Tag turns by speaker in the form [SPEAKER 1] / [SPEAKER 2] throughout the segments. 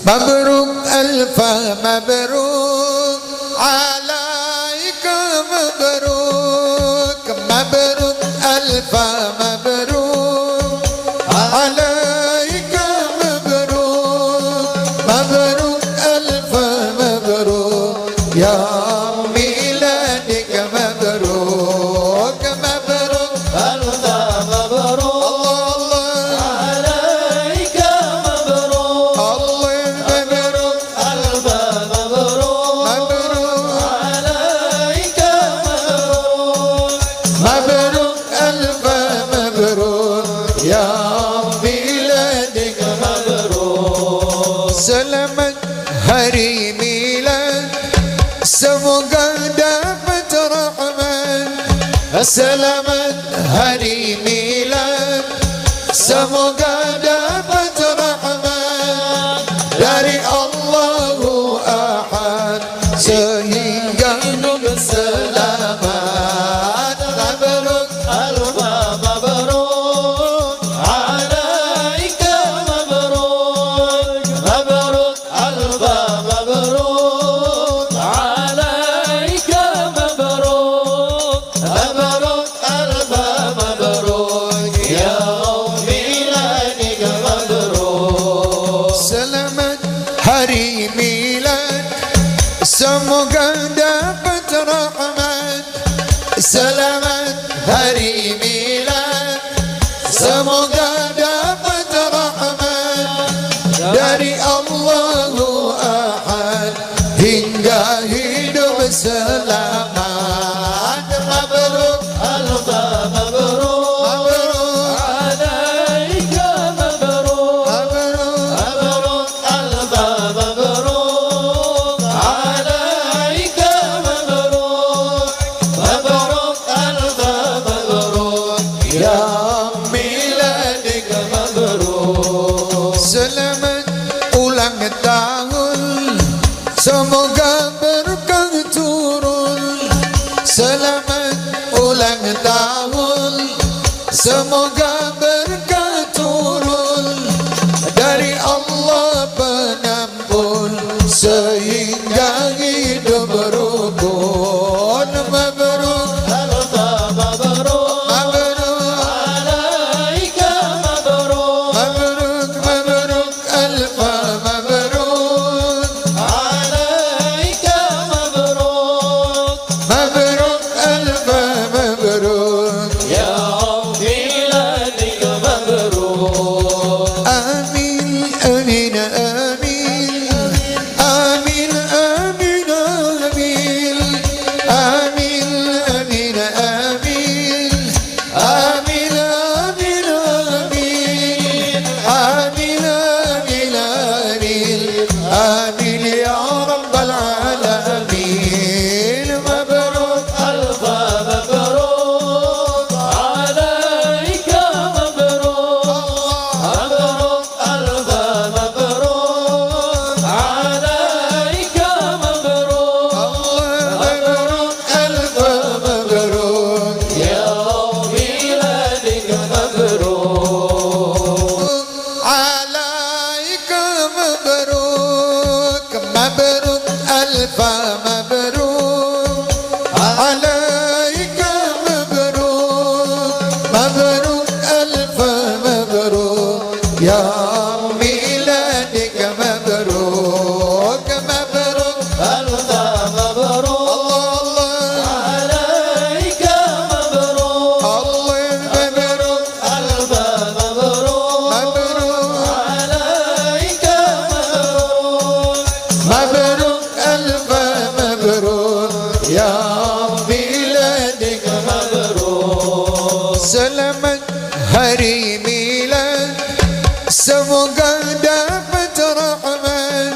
[SPEAKER 1] مبروك ألف مبروك عليك مبروك مبروك ألف مبروك عليك مبروك مبروك ألف مبروك يا ميلادك مبروك مبروك
[SPEAKER 2] ألف مبروك عليك مبروك
[SPEAKER 1] الله
[SPEAKER 2] ألف مبروك عليك
[SPEAKER 1] مبروك ألف مبروك يا ميلادك
[SPEAKER 2] مبروك
[SPEAKER 1] selamat hari milad semoga dapat rahmat selamat hari milad semoga dapat rahmat dari Allahu Ahad sehingga hidup selamat mabruk
[SPEAKER 2] ألف مبروك عليك مبروك مبروك ألف مبروك عليك مبروك مبروك ألف مبروك يوم ميلادك مبروك
[SPEAKER 1] selamat hari milad semoga dapat rahmat selamat hari milad semoga dapat rahmat dari Allahu Ahad hingga hidup selamat mabruk
[SPEAKER 2] ألف مبروك
[SPEAKER 1] mabruk
[SPEAKER 2] عليك مبروك
[SPEAKER 1] mabruk
[SPEAKER 2] مبروك ألف مبروك عليك مبروك مبروك ألف مبروك
[SPEAKER 1] ya miladik
[SPEAKER 2] مبروك
[SPEAKER 1] selamat ulang tahun semoga berkah turun selamat ulang tahun semoga berkah turun dari Allah penampun sehingga hidup rukun mabruk
[SPEAKER 2] ألف مبروك
[SPEAKER 1] mabruk
[SPEAKER 2] عليك مبروك
[SPEAKER 1] mabruk mabruk alf mabruk
[SPEAKER 2] عليك مبروك
[SPEAKER 1] mabruk alf mabruk
[SPEAKER 2] يوم ميلادك مبروك
[SPEAKER 1] آمين آمين آمين آمين آمين آمين آمين آمين آمين آمين آمين آمين آمين آمين آمين يا رب العالمين مبروك
[SPEAKER 2] ألف مبروك عليك مبروك مبروك ألف مبروك عليك مبروك
[SPEAKER 1] مبروك ألف مبروك
[SPEAKER 2] يوم ميلادك مبروك
[SPEAKER 1] عليك مبروك مبروك ألف مبروك عليك مبروك مبروك ألف مبروك يا ميلادك مبروك مبروك
[SPEAKER 2] ألف مبروك
[SPEAKER 1] الله
[SPEAKER 2] عليك مبروك
[SPEAKER 1] الله مبروك
[SPEAKER 2] ألف مبروك
[SPEAKER 1] مبروك
[SPEAKER 2] عليك مبروك
[SPEAKER 1] مبروك ألف مبروك يا ميلادك
[SPEAKER 2] مبروك
[SPEAKER 1] selamat hari milad semoga dapat rahmat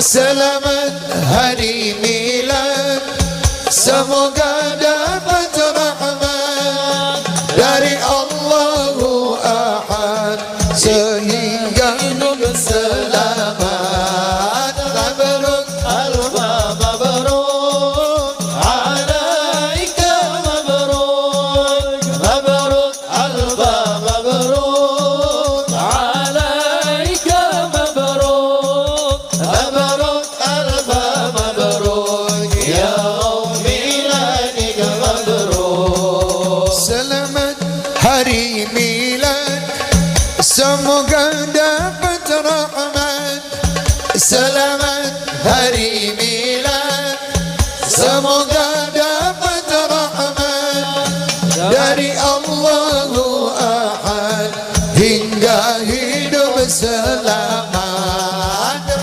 [SPEAKER 1] selamat hari milad semoga dapat rahmat dari Allahu Ahad sehingga hidup selamat mabruk
[SPEAKER 2] ألف مبروك عليك مبروك مبروك ألف مبروك عليك مبروك
[SPEAKER 1] Selamat hari milad, semoga dapat rahmat dari Allahu Ahad hingga hidup selamat.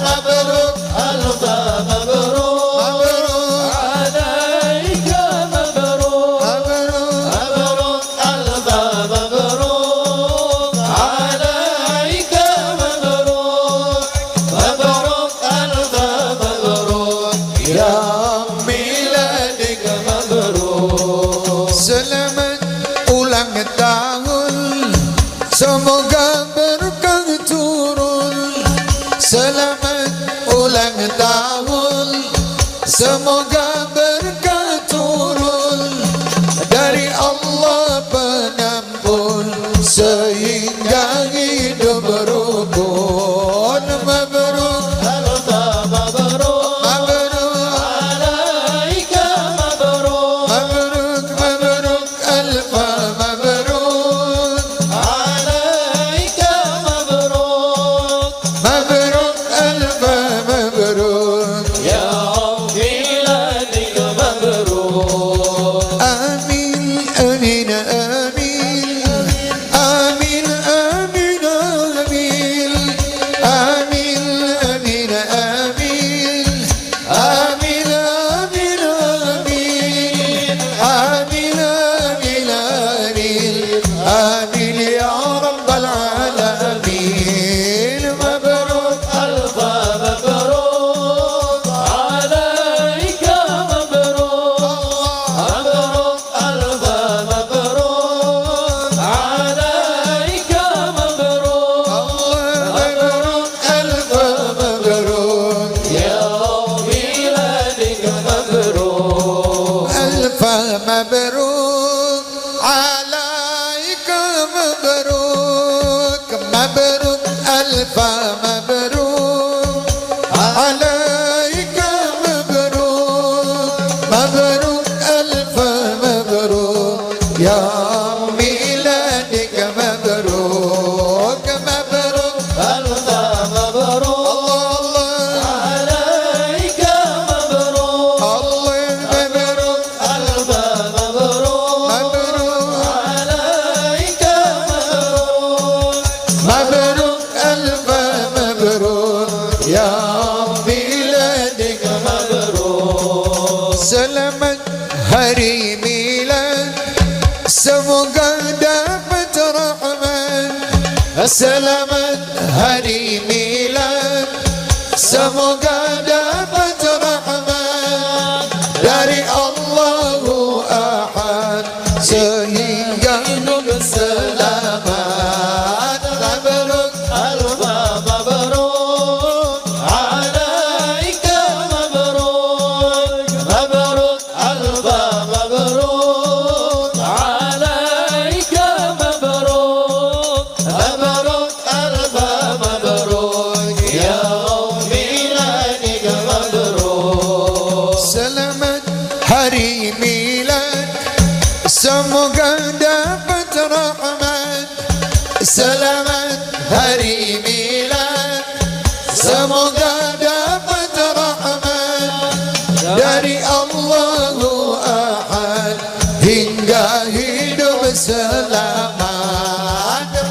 [SPEAKER 1] Mabruk
[SPEAKER 2] alfa mabruk alaika mabruk mabruk alfa mabruk alaika mabruk mabruk alfa mabruk
[SPEAKER 1] ya
[SPEAKER 2] miladik mabruk.
[SPEAKER 1] Selamat ulang tahun, semoga berkah turun. Selamat ulang tahun, semoga berkah turun dari Allah penampun sehingga hidup rukun. Mabruk
[SPEAKER 2] alfa mabruk
[SPEAKER 1] mabruk
[SPEAKER 2] alaika mabruk
[SPEAKER 1] mabruk mabruk alfa mabruk
[SPEAKER 2] alaika mabruk
[SPEAKER 1] mabruk alfa mabruk.
[SPEAKER 2] ya miladik mabruk.
[SPEAKER 1] Amin amin amin amin amin amin amin amin amin amin amin amin amin amin amin ya rabbal alamin. Mabruk
[SPEAKER 2] alfa mabruk alaika mabruk mabruk alfa mabruk alaika mabruk
[SPEAKER 1] mabruk alfa mabruk
[SPEAKER 2] ya miladik mabruk.
[SPEAKER 1] ألف مبروك عليك مبروك مبروك ألف مبروك عليك مبروك مبروك ألف مبروك يا ميلادك مبروك مبروك
[SPEAKER 2] alfa mabruk
[SPEAKER 1] الله
[SPEAKER 2] alaika mabruk
[SPEAKER 1] الله مبروك
[SPEAKER 2] alfa mabruk
[SPEAKER 1] مبروك
[SPEAKER 2] alaika mabruk
[SPEAKER 1] مبروك ألف مبروك يا بلادك
[SPEAKER 2] mabruk.
[SPEAKER 1] Selamat hari milad, semoga dapat rahmat. Selamat hari milad, semoga dapat rahmat dari Allahu Ahad sehingga hidup selamat. Mabruk
[SPEAKER 2] alfa mabruk alaika mabruk mabruk alfa mabruk alaika mabruk mabruk alfa mabruk ya miladik mabruk.
[SPEAKER 1] Selamat hari milad, semoga dapat rahmat. Selamat hari milad, semoga dapat rahmat dari Allahu Ahad hingga hidup selamat.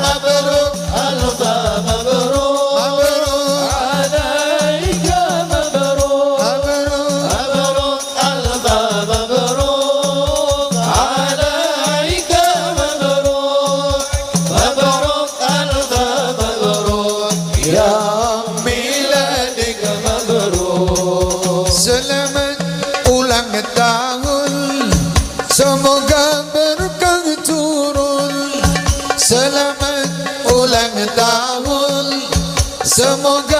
[SPEAKER 1] Mabruk
[SPEAKER 2] alfa mabruk
[SPEAKER 1] mabruk
[SPEAKER 2] alaika mabruk
[SPEAKER 1] mabruk
[SPEAKER 2] mabruk alfa mabruk alaika mabruk mabruk alfa mabruk
[SPEAKER 1] ya
[SPEAKER 2] miladik mabruk.
[SPEAKER 1] Selamat ulang tahun, semoga berkah turun. Selamat ulang tahun, semoga